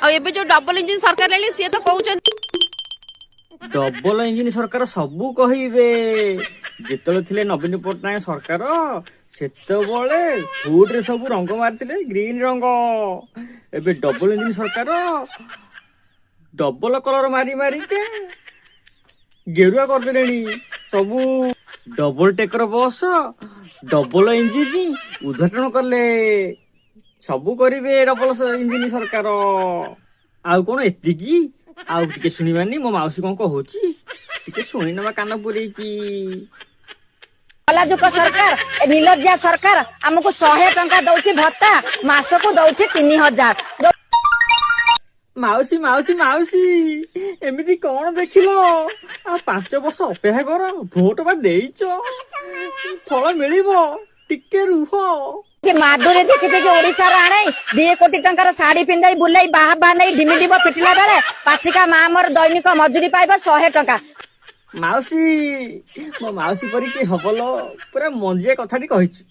आबे जो double engine सरकार लेली सी तो कहउछन डबल इंजिन सरकार सबू कहिबे जेतले थिले नवीन पट्टनायक सरकार सेतबळे फुड रे सब रंग मारथिले ग्रीन रंग एबे डबल इंजिन सरकार डबल कलर मारी मारी के गेरुआ कर देलेनी सबू डबल टेकर बस डबल इंजिन उद्घाटन कले सबू करिवे डबल इंजिन सरकार आउ कोन एतिकी आउ टिके सुनिबानी मो माउसी कोन कहूची टिके सुनि नबा कान पुरी की कलाजुक सरकार ए नीलज्जा सरकार हमको 100 टंका दउची भत्ता मासको दउची 3000 माउसी माउसी माउसी एमिति कोन देखिलो आ 5 वर्ष अपेक्षा कर भोट बा देइचो फल मिलिबो टिके रुह कि माधुरी देखि देखि ओडिसा राणे 2 कोटी टंकार साड़ी पिंदाई बुलाई बाहा बा नै ढिमिडिब पिटिला बेले पासिका मा हमर दैनिक मजूरी पाइबा 100 टंका माउसी मो माउसी परी के हबलो पूरा मंजिया कथाटी कहिछु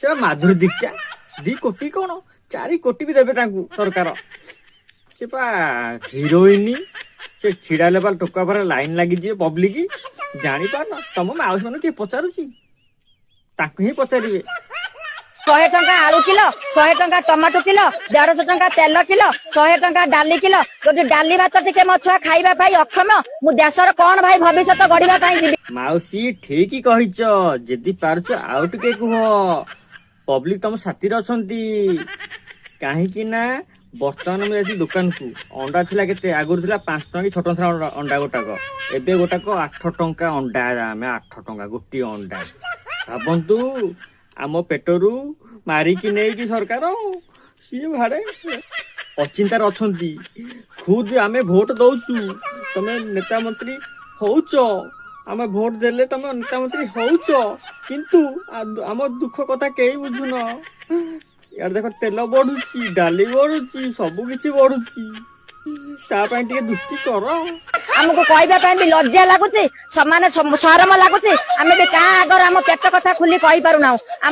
से माधुरी दीक्षा 2 कोटी कोन 4 कोटी भी देबे तांकू सरकार से पा हीरोइन से छिड़ा लेवल टोका पर लाइन लागी जे पब्लिक जानी पार न तम माउस मन के पचारुची ताकू ही पचारिबे 100 टंका आलू किलो 100 टंका टमाटो किलो 150 टंका तेल किलो 100 टंका डाली किलो गोटे डाली भात टिके मो छुआ खाइबा भाई अक्षम मु देशर कोन भाई भविष्यत गढ़िबा पई जिबी माउसी ठीक ही कहिच जदि पारछ आउ टिके कुह पब्लिक तम साथी अछंती काहे कि ना बर्तमान में यदि दुकान को अंडा थिला केते आगुर थिला 5 टंका 6 टंका अंडा गोटाक एबे गोटाक 8 टंका अंडा आमे 8 टंका गोटी अंडा भाबंतु आम पेटरू मारिकी नहीं सरकार सी भाड़े अचिंतार अछंती खुद आमे भोट दउचु तमे नेता मंत्री होउच आमे भोट देले तमे नेता मंत्री होउच किंतु आम दुख कथा केही बुझुन यार देखो तेल बढ़ुची डाली बढ़ुची सब किछि बढ़ुची ता पई टिके दृष्टि कर हमको कहबा पई भी लज्जा लागुची समान शरम लागुची हमें भी का अगर हम पेट कथा खुली कहि पारु ना